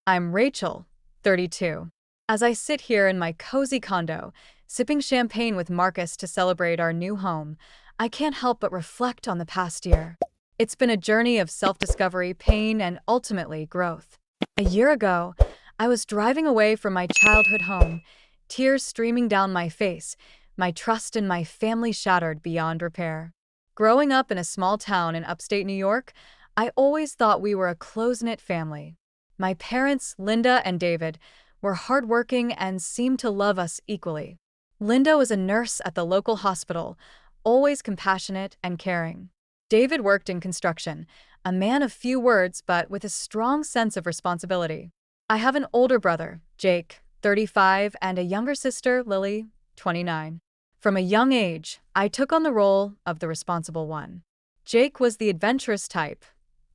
I'm Rachel, 32. As I sit here in my cozy condo, sipping champagne with Marcus to celebrate our new home, I can't help but reflect on the past year. It's been a journey of self-discovery, pain, and ultimately growth. A year ago, I was driving away from my childhood home, tears streaming down my face, my trust in my family shattered beyond repair. Growing up in a small town in upstate New York, I always thought we were a close-knit family. My parents, Linda and David, were hardworking and seemed to love us equally. Linda was a nurse at the local hospital, always compassionate and caring. David worked in construction, a man of few words but with a strong sense of responsibility. I have an older brother, Jake, 35, and a younger sister, Lily, 29. From a young age, I took on the role of the responsible one. Jake was the adventurous type,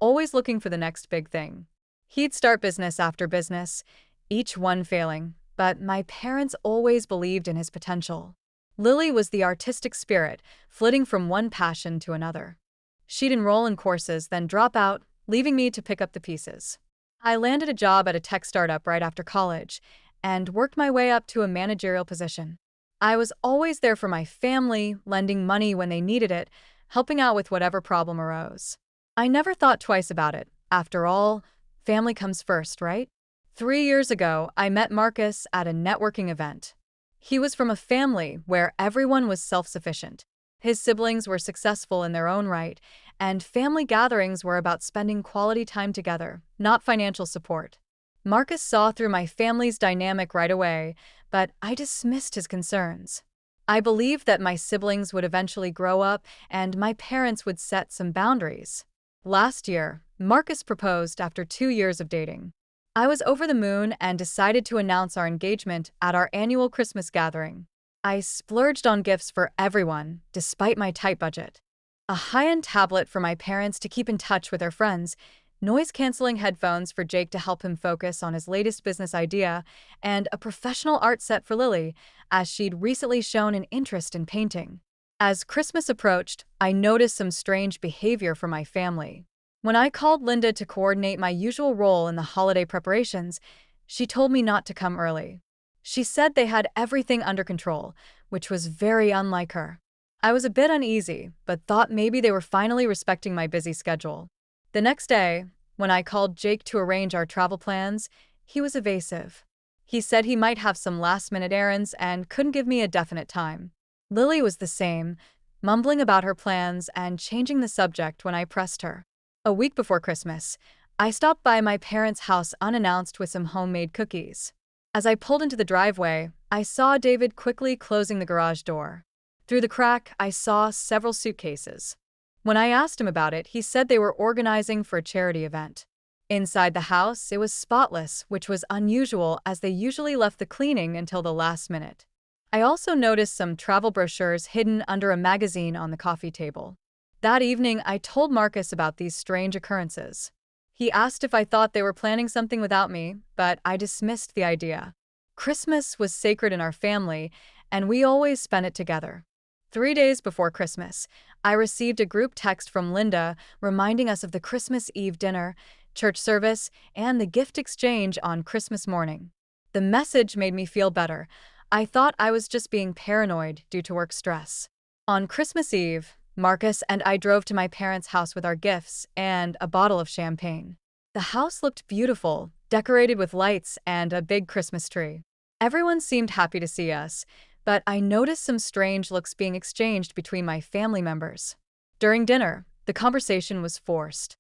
always looking for the next big thing. He'd start business after business, each one failing, but my parents always believed in his potential. Lily was the artistic spirit, flitting from one passion to another. She'd enroll in courses, then drop out, leaving me to pick up the pieces. I landed a job at a tech startup right after college and worked my way up to a managerial position. I was always there for my family, lending money when they needed it, helping out with whatever problem arose. I never thought twice about it. After all, family comes first, right? 3 years ago, I met Marcus at a networking event. He was from a family where everyone was self-sufficient. His siblings were successful in their own right, and family gatherings were about spending quality time together, not financial support. Marcus saw through my family's dynamic right away, but I dismissed his concerns. I believed that my siblings would eventually grow up and my parents would set some boundaries. Last year, Marcus proposed after 2 years of dating. I was over the moon and decided to announce our engagement at our annual Christmas gathering. I splurged on gifts for everyone, despite my tight budget. A high-end tablet for my parents to keep in touch with their friends, noise-canceling headphones for Jake to help him focus on his latest business idea, and a professional art set for Lily, as she'd recently shown an interest in painting. As Christmas approached, I noticed some strange behavior from my family. When I called Linda to coordinate my usual role in the holiday preparations, she told me not to come early. She said they had everything under control, which was very unlike her. I was a bit uneasy, but thought maybe they were finally respecting my busy schedule. The next day, when I called Jake to arrange our travel plans, he was evasive. He said he might have some last-minute errands and couldn't give me a definite time. Lily was the same, mumbling about her plans and changing the subject when I pressed her. A week before Christmas, I stopped by my parents' house unannounced with some homemade cookies. As I pulled into the driveway, I saw David quickly closing the garage door. Through the crack, I saw several suitcases. When I asked him about it, he said they were organizing for a charity event. Inside the house, it was spotless, which was unusual as they usually left the cleaning until the last minute. I also noticed some travel brochures hidden under a magazine on the coffee table. That evening, I told Marcus about these strange occurrences. He asked if I thought they were planning something without me, but I dismissed the idea. Christmas was sacred in our family, and we always spent it together. 3 days before Christmas, I received a group text from Linda reminding us of the Christmas Eve dinner, church service, and the gift exchange on Christmas morning. The message made me feel better. I thought I was just being paranoid due to work stress. On Christmas Eve, Marcus and I drove to my parents' house with our gifts and a bottle of champagne. The house looked beautiful, decorated with lights and a big Christmas tree. Everyone seemed happy to see us, but I noticed some strange looks being exchanged between my family members. During dinner, the conversation was forced.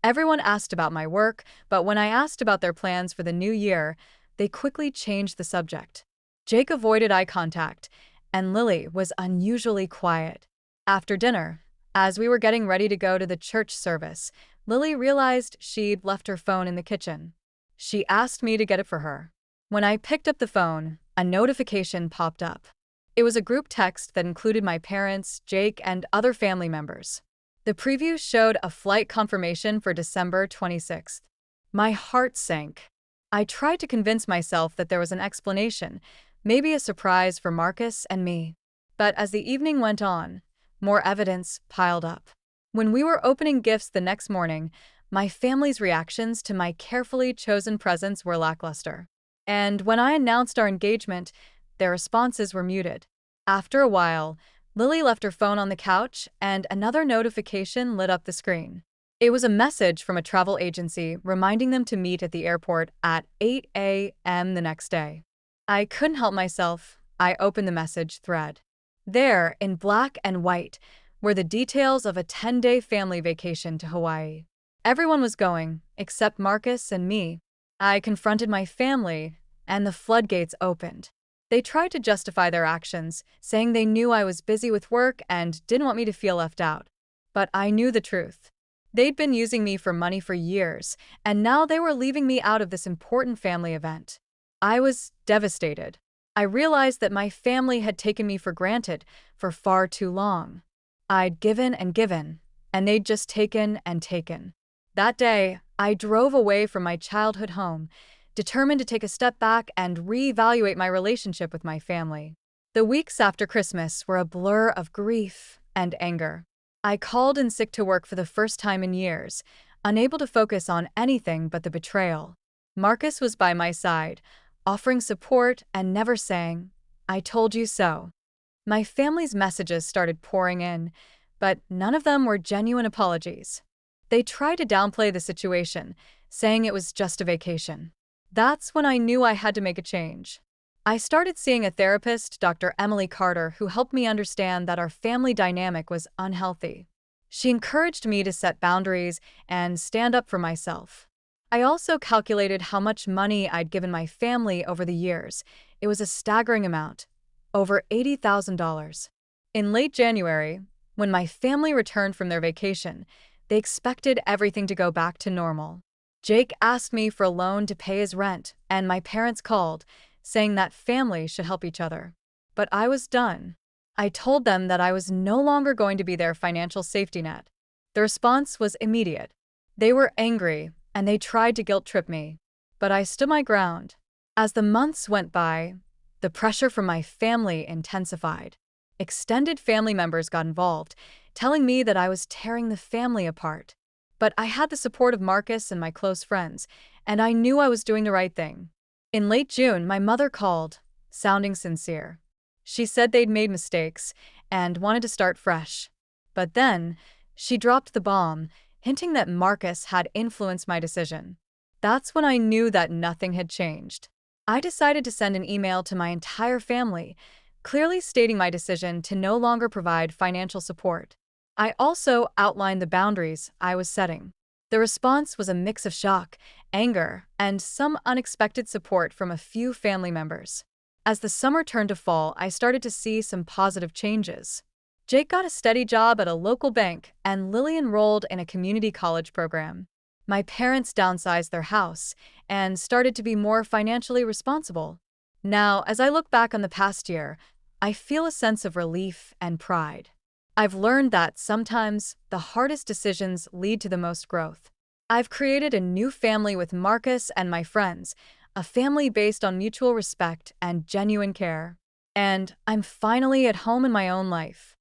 Everyone asked about my work, but when I asked about their plans for the new year, they quickly changed the subject. Jake avoided eye contact, and Lily was unusually quiet. After dinner, as we were getting ready to go to the church service, Lily realized she'd left her phone in the kitchen. She asked me to get it for her. When I picked up the phone, a notification popped up. It was a group text that included my parents, Jake, and other family members. The preview showed a flight confirmation for December 26th. My heart sank. I tried to convince myself that there was an explanation, maybe a surprise for Marcus and me. But as the evening went on, more evidence piled up. When we were opening gifts the next morning, My family's reactions to my carefully chosen presents were lackluster. And when I announced our engagement, their responses were muted. After a while, Lily left her phone on the couch and another notification lit up the screen. It was a message from a travel agency reminding them to meet at the airport at 8 a.m. the next day. I couldn't help myself. I opened the message thread. There, in black and white, were the details of a 10-day family vacation to Hawaii. Everyone was going, except Marcus and me. I confronted my family, and the floodgates opened. They tried to justify their actions, saying they knew I was busy with work and didn't want me to feel left out. But I knew the truth. They'd been using me for money for years, and now they were leaving me out of this important family event. I was devastated. I realized that my family had taken me for granted for far too long. I'd given and given, and they'd just taken and taken. That day, I drove away from my childhood home, determined to take a step back and reevaluate my relationship with my family. The weeks after Christmas were a blur of grief and anger. I called in sick to work for the first time in years, unable to focus on anything but the betrayal. Marcus was by my side, offering support and never saying, "I told you so." My family's messages started pouring in, but none of them were genuine apologies. They tried to downplay the situation, saying it was just a vacation. That's when I knew I had to make a change. I started seeing a therapist, Dr. Emily Carter, who helped me understand that our family dynamic was unhealthy. She encouraged me to set boundaries and stand up for myself. I also calculated how much money I'd given my family over the years. It was a staggering amount, over $80,000. In late January, when my family returned from their vacation, they expected everything to go back to normal. Jake asked me for a loan to pay his rent, and my parents called, saying that families should help each other. But I was done. I told them that I was no longer going to be their financial safety net. The response was immediate. They were angry, and they tried to guilt-trip me. But I stood my ground. As the months went by, the pressure from my family intensified. Extended family members got involved, telling me that I was tearing the family apart. But I had the support of Marcus and my close friends, and I knew I was doing the right thing. In late June, my mother called, sounding sincere. She said they'd made mistakes and wanted to start fresh. But then, she dropped the bomb, hinting that Marcus had influenced my decision. That's when I knew that nothing had changed. I decided to send an email to my entire family, clearly stating my decision to no longer provide financial support. I also outlined the boundaries I was setting. The response was a mix of shock, anger, and some unexpected support from a few family members. As the summer turned to fall, I started to see some positive changes. Jake got a steady job at a local bank, and Lily enrolled in a community college program. My parents downsized their house and started to be more financially responsible. Now, as I look back on the past year, I feel a sense of relief and pride. I've learned that sometimes the hardest decisions lead to the most growth. I've created a new family with Marcus and my friends, a family based on mutual respect and genuine care. And I'm finally at home in my own life.